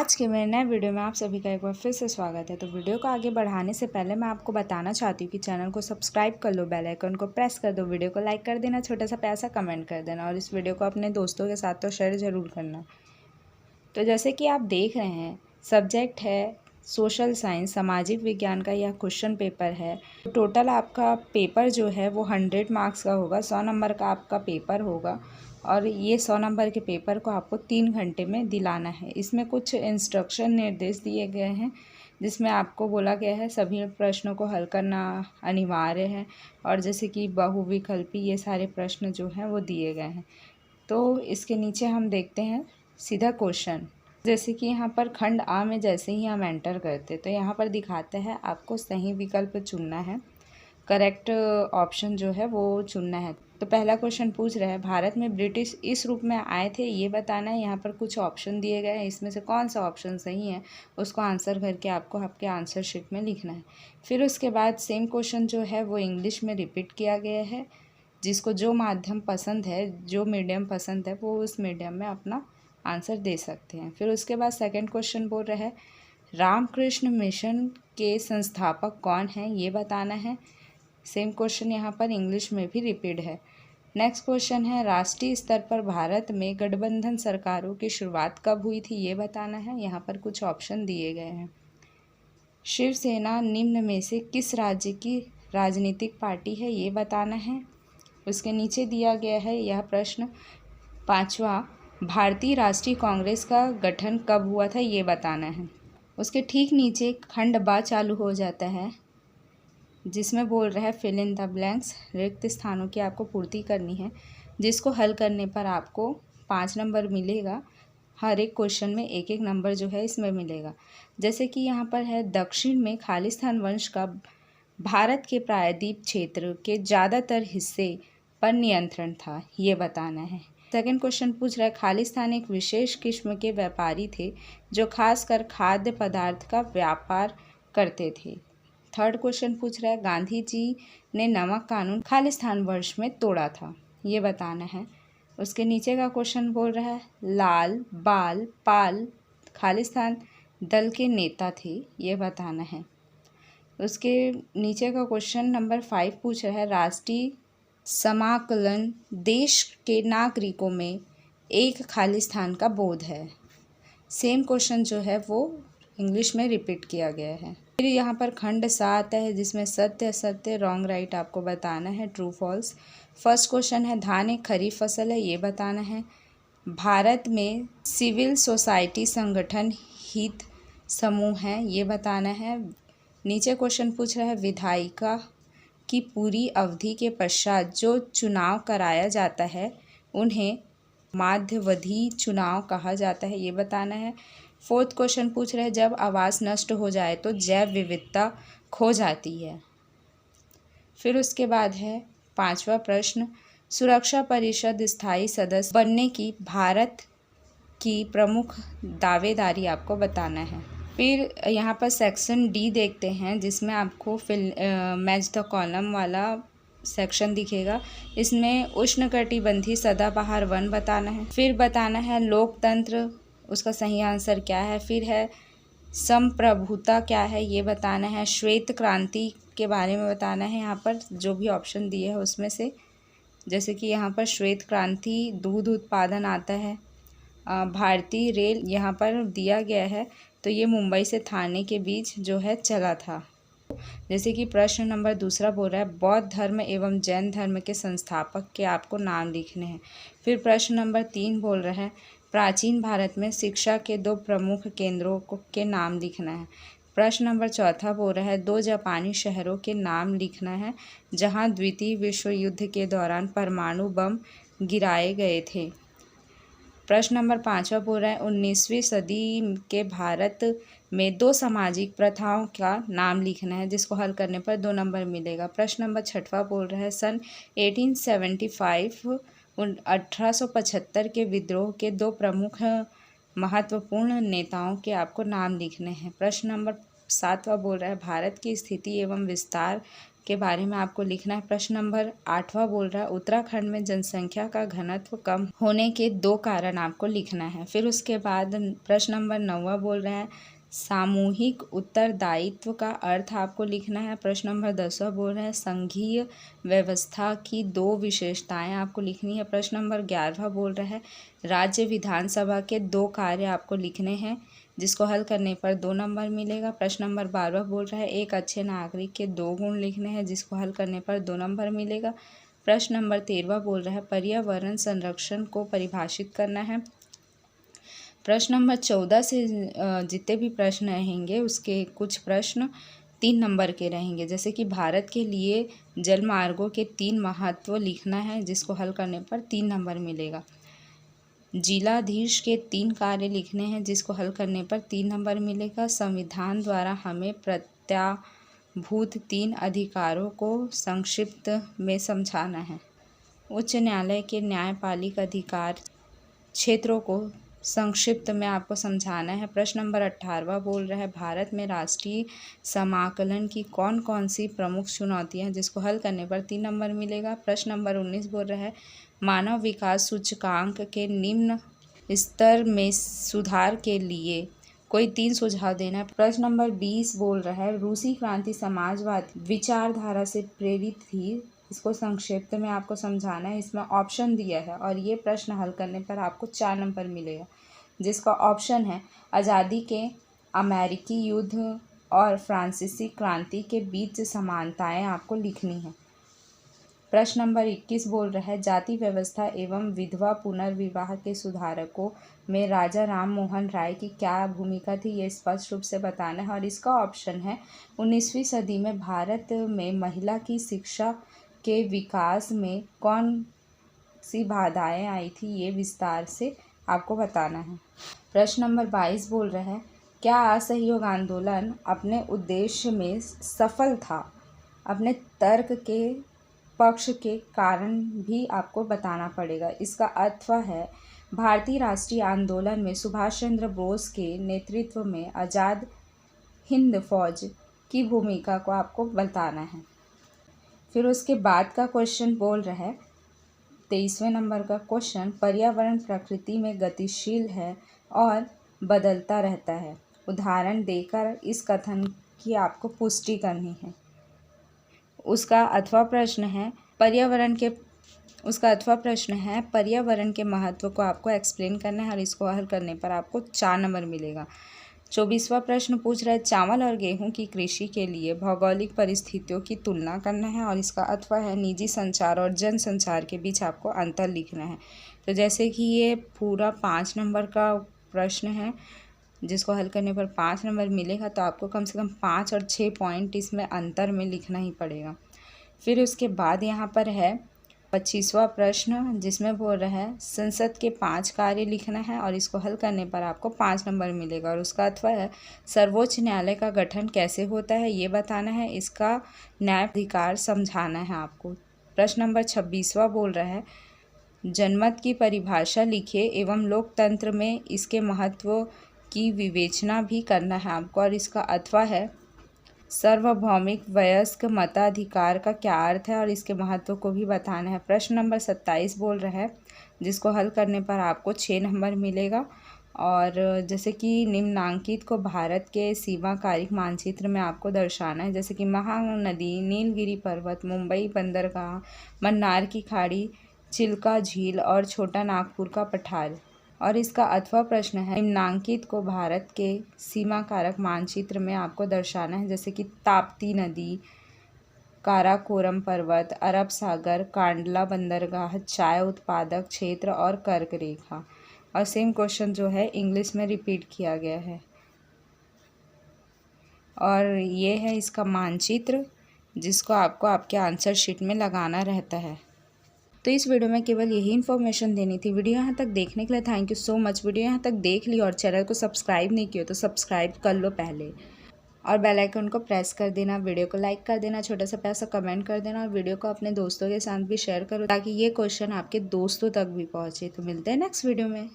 आज के मेरे नए वीडियो में आप सभी का एक बार फिर से स्वागत है। तो वीडियो को आगे बढ़ाने से पहले मैं आपको बताना चाहती हूँ कि चैनल को सब्सक्राइब कर लो, बेल आइकन को प्रेस कर दो, वीडियो को लाइक कर देना, छोटा सा प्यारा सा कमेंट कर देना और इस वीडियो को अपने दोस्तों के साथ तो शेयर ज़रूर करना। तो जैसे कि आप देख रहे हैं, सब्जेक्ट है सोशल साइंस, सामाजिक विज्ञान का यह क्वेश्चन पेपर है। टोटल आपका पेपर जो है वो 100 मार्क्स का होगा, 100 नंबर का आपका पेपर होगा और ये 100 नंबर के पेपर को आपको 3 घंटे में दिलाना है। इसमें कुछ इंस्ट्रक्शन निर्देश दिए गए हैं जिसमें आपको बोला गया है सभी प्रश्नों को हल करना अनिवार्य है और जैसे कि बहुविकल्पी ये सारे प्रश्न जो हैं वो दिए गए हैं। तो इसके नीचे हम देखते हैं सीधा क्वेश्चन। जैसे कि यहाँ पर खंड आ में जैसे ही हम एंटर करते तो यहाँ पर दिखाते हैं आपको सही विकल्प चुनना है, करेक्ट ऑप्शन जो है वो चुनना है। तो पहला क्वेश्चन पूछ रहा है भारत में ब्रिटिश इस रूप में आए थे, ये बताना है। यहाँ पर कुछ ऑप्शन दिए गए हैं, इसमें से कौन सा ऑप्शन सही है उसको आंसर करके आपको आपके आंसर शीट में लिखना है। फिर उसके बाद सेम क्वेश्चन जो है वो इंग्लिश में रिपीट किया गया है। जिसको जो माध्यम पसंद है, जो मीडियम पसंद है, वो उस मीडियम में अपना आंसर दे सकते हैं। फिर उसके बाद सेकंड क्वेश्चन बोल रहा है रामकृष्ण मिशन के संस्थापक कौन हैं, ये बताना है। सेम क्वेश्चन यहाँ पर इंग्लिश में भी रिपीट है। नेक्स्ट क्वेश्चन है राष्ट्रीय स्तर पर भारत में गठबंधन सरकारों की शुरुआत कब हुई थी, ये बताना है। यहाँ पर कुछ ऑप्शन दिए गए हैं। शिवसेना निम्न में से किस राज्य की राजनीतिक पार्टी है, ये बताना है। उसके नीचे दिया गया है यह प्रश्न पांचवा, भारतीय राष्ट्रीय कांग्रेस का गठन कब हुआ था, ये बताना है। उसके ठीक नीचे खंड बा चालू हो जाता है जिसमें बोल रहा है फिल इन द ब्लैंक्स, रिक्त स्थानों की आपको पूर्ति करनी है, जिसको हल करने पर आपको 5 नंबर मिलेगा। हर एक क्वेश्चन में एक एक नंबर जो है इसमें मिलेगा। जैसे कि यहाँ पर है दक्षिण में खालिस्तान वंश का भारत के प्रायद्वीप क्षेत्र के ज़्यादातर हिस्से पर नियंत्रण था, ये बताना है। सेकंड क्वेश्चन पूछ रहा है खालिस्तान एक विशेष किस्म के व्यापारी थे जो खासकर खाद्य पदार्थ का व्यापार करते थे। थर्ड क्वेश्चन पूछ रहा है गांधी जी ने नमक कानून खालिस्तान वर्ष में तोड़ा था, ये बताना है। उसके नीचे का क्वेश्चन बोल रहा है लाल बाल पाल खालिस्तान दल के नेता थे, ये बताना है। उसके नीचे का क्वेश्चन नंबर 5 पूछ रहा है राष्ट्रीय समाकलन देश के नागरिकों में एक खालिस्तान का बोध है। सेम क्वेश्चन जो है वो इंग्लिश में रिपीट किया गया है। फिर यहाँ पर खंड 7 आता है जिसमें सत्य असत्य रॉन्ग राइट आपको बताना है, ट्रू फॉल्स। फर्स्ट क्वेश्चन है धान एक खरीफ फसल है, ये बताना है। भारत में सिविल सोसाइटी संगठन हित समूह हैं, ये बताना है। नीचे क्वेश्चन पूछ रहा है विधायिका की पूरी अवधि के पश्चात जो चुनाव कराया जाता है उन्हें माध्यावधि चुनाव कहा जाता है, ये बताना है। फोर्थ क्वेश्चन पूछ रहे हैं जब आवास नष्ट हो जाए तो जैव विविधता खो जाती है। फिर उसके बाद है 5वां प्रश्न सुरक्षा परिषद स्थायी सदस्य बनने की भारत की प्रमुख दावेदारी आपको बताना है। फिर यहाँ पर सेक्शन डी देखते हैं जिसमें आपको मैच द कॉलम वाला सेक्शन दिखेगा। इसमें उष्णकटिबंधीय सदाबहार वन बताना है। फिर बताना है लोकतंत्र, उसका सही आंसर क्या है। फिर है संप्रभुता क्या है, ये बताना है। श्वेत क्रांति के बारे में बताना है यहाँ पर जो भी ऑप्शन दिए है उसमें से। जैसे कि यहाँ पर श्वेत क्रांति दूध उत्पादन आता है। भारतीय रेल यहाँ पर दिया गया है तो ये मुंबई से थाने के बीच जो है चला था। जैसे कि प्रश्न नंबर 2 बोल रहा है बौद्ध धर्म एवं जैन धर्म के संस्थापक के आपको नाम लिखने हैं। फिर प्रश्न नंबर 3 बोल रहा है प्राचीन भारत में शिक्षा के 2 प्रमुख केंद्रों के नाम लिखना है। प्रश्न नंबर 4 बोल रहा है 2 जापानी शहरों के नाम लिखना है जहां द्वितीय विश्व युद्ध के दौरान परमाणु बम गिराए गए थे। प्रश्न नंबर 5 बोल रहा है 19वीं सदी के भारत में 2 सामाजिक प्रथाओं का नाम लिखना है जिसको हल करने पर 2 नंबर मिलेगा। प्रश्न नंबर 6 बोल रहा है सन 1875 1875 के विद्रोह के 2 प्रमुख महत्वपूर्ण नेताओं के आपको नाम लिखने हैं। प्रश्न नंबर 7 बोल रहा है भारत की स्थिति एवं विस्तार के बारे में आपको लिखना है। प्रश्न नंबर 8वां बोल रहा है उत्तराखंड में जनसंख्या का घनत्व कम होने के 2 कारण आपको लिखना है। फिर उसके बाद प्रश्न नंबर 9वां बोल रहा है सामूहिक उत्तरदायित्व का अर्थ आपको लिखना है। प्रश्न नंबर 10वां बोल रहा है संघीय व्यवस्था की 2 विशेषताएं आपको लिखनी है। प्रश्न नंबर 11वां बोल रहा है राज्य विधानसभा के 2 कार्य आपको लिखने हैं, जिसको हल करने पर 2 नंबर मिलेगा। प्रश्न नंबर 12वां बोल रहा है एक अच्छे नागरिक के 2 गुण लिखने हैं, जिसको हल करने पर 2 नंबर मिलेगा। प्रश्न नंबर 13वां बोल रहा है पर्यावरण संरक्षण को परिभाषित करना है। प्रश्न नंबर 14 से जितने भी प्रश्न रहेंगे उसके कुछ प्रश्न 3 नंबर के रहेंगे, जैसे कि भारत के लिए जलमार्गों के 3 महत्व लिखना है, जिसको हल करने पर 3 नंबर मिलेगा। जिलाधीश के 3 कार्य लिखने हैं, जिसको हल करने पर 3 नंबर मिलेगा। संविधान द्वारा हमें प्रत्याभूत 3 अधिकारों को संक्षिप्त में समझाना है। उच्च न्यायालय के न्यायपालिक अधिकार क्षेत्रों को संक्षिप्त में आपको समझाना है। प्रश्न नंबर 18वां बोल रहा है भारत में राष्ट्रीय समाकलन की कौन कौन सी प्रमुख चुनौतियां हैं, जिसको हल करने पर 3 नंबर मिलेगा। प्रश्न नंबर 19 बोल रहा है मानव विकास सूचकांक के निम्न स्तर में सुधार के लिए कोई 3 सुझाव देना है। प्रश्न नंबर 20 बोल रहा है रूसी क्रांति समाजवादी विचारधारा से प्रेरित थी, इसको संक्षिप्त में आपको समझाना है। इसमें ऑप्शन दिया है और ये प्रश्न हल करने पर आपको 4 नंबर मिलेगा, जिसका ऑप्शन है आज़ादी के अमेरिकी युद्ध और फ्रांसीसी क्रांति के बीच समानताएं आपको लिखनी है। प्रश्न नंबर 21 बोल रहा है जाति व्यवस्था एवं विधवा पुनर्विवाह के सुधारकों में राजा राम मोहन राय की क्या भूमिका थी, ये स्पष्ट रूप से बताना है। और इसका ऑप्शन है 19वीं सदी में भारत में महिला की शिक्षा के विकास में कौन सी बाधाएं आई थी, ये विस्तार से आपको बताना है। प्रश्न नंबर 22 बोल रहा है क्या असहयोग आंदोलन अपने उद्देश्य में सफल था, अपने तर्क के पक्ष के कारण भी आपको बताना पड़ेगा। इसका अर्थ है भारतीय राष्ट्रीय आंदोलन में सुभाष चंद्र बोस के नेतृत्व में आज़ाद हिंद फौज की भूमिका को आपको बताना है। फिर उसके बाद का क्वेश्चन बोल रहा है 23वें नंबर का क्वेश्चन पर्यावरण प्रकृति में गतिशील है और बदलता रहता है, उदाहरण देकर इस कथन की आपको पुष्टि करनी है। उसका अथवा प्रश्न है पर्यावरण के महत्व को आपको एक्सप्लेन करना है और इसको हल करने पर आपको 4 नंबर मिलेगा। 24वां प्रश्न पूछ रहा है चावल और गेहूं की कृषि के लिए भौगोलिक परिस्थितियों की तुलना करना है और इसका अथवा है निजी संचार और जन संचार के बीच आपको अंतर लिखना है। तो जैसे कि ये पूरा 5 नंबर का प्रश्न है, जिसको हल करने पर 5 नंबर मिलेगा, तो आपको कम से कम 5 और 6 पॉइंट इसमें अंतर में लिखना ही पड़ेगा। फिर उसके बाद यहाँ पर है 25वां प्रश्न, जिसमें बोल रहा है संसद के 5 कार्य लिखना है और इसको हल करने पर आपको 5 नंबर मिलेगा। और उसका अथवा है सर्वोच्च न्यायालय का गठन कैसे होता है, ये बताना है, इसका न्यायाधिकार समझाना है आपको। प्रश्न नंबर 26वां बोल रहा है जनमत की परिभाषा लिखिए एवं लोकतंत्र में इसके महत्व की विवेचना भी करना है आपको। और इसका अथवा है सार्वभौमिक वयस्क मताधिकार का क्या अर्थ है और इसके महत्व को भी बताना है। प्रश्न नंबर 27 बोल रहा है, जिसको हल करने पर आपको 6 नंबर मिलेगा। और जैसे कि निम्नांकित को भारत के सीमाकारिक मानचित्र में आपको दर्शाना है, जैसे कि महानदी, नीलगिरी पर्वत, मुंबई बंदरगाह, मन्नार की खाड़ी, चिल्का झील और छोटा नागपुर का पठार। और इसका अथवा प्रश्न है निम्नांकित को भारत के सीमा कारक मानचित्र में आपको दर्शाना है, जैसे कि ताप्ती नदी, काराकोरम पर्वत, अरब सागर, कांडला बंदरगाह, चाय उत्पादक क्षेत्र और कर्क रेखा। और सेम क्वेश्चन जो है इंग्लिश में रिपीट किया गया है। और ये है इसका मानचित्र, जिसको आपको आपके आंसर शीट में लगाना रहता है। तो इस वीडियो में केवल यही इन्फॉर्मेशन देनी थी। वीडियो यहाँ तक देखने के लिए thank you so much. Video यहाँ तक देख ली और चैनल को सब्सक्राइब नहीं किया तो सब्सक्राइब कर लो पहले, और बेल आइकन को प्रेस कर देना, वीडियो को लाइक कर देना, छोटा सा प्यारा सा कमेंट कर देना और वीडियो को अपने दोस्तों के साथ भी शेयर करो, ताकि ये क्वेश्चन आपके दोस्तों तक भी पहुँचे। तो मिलते हैं नेक्स्ट वीडियो में।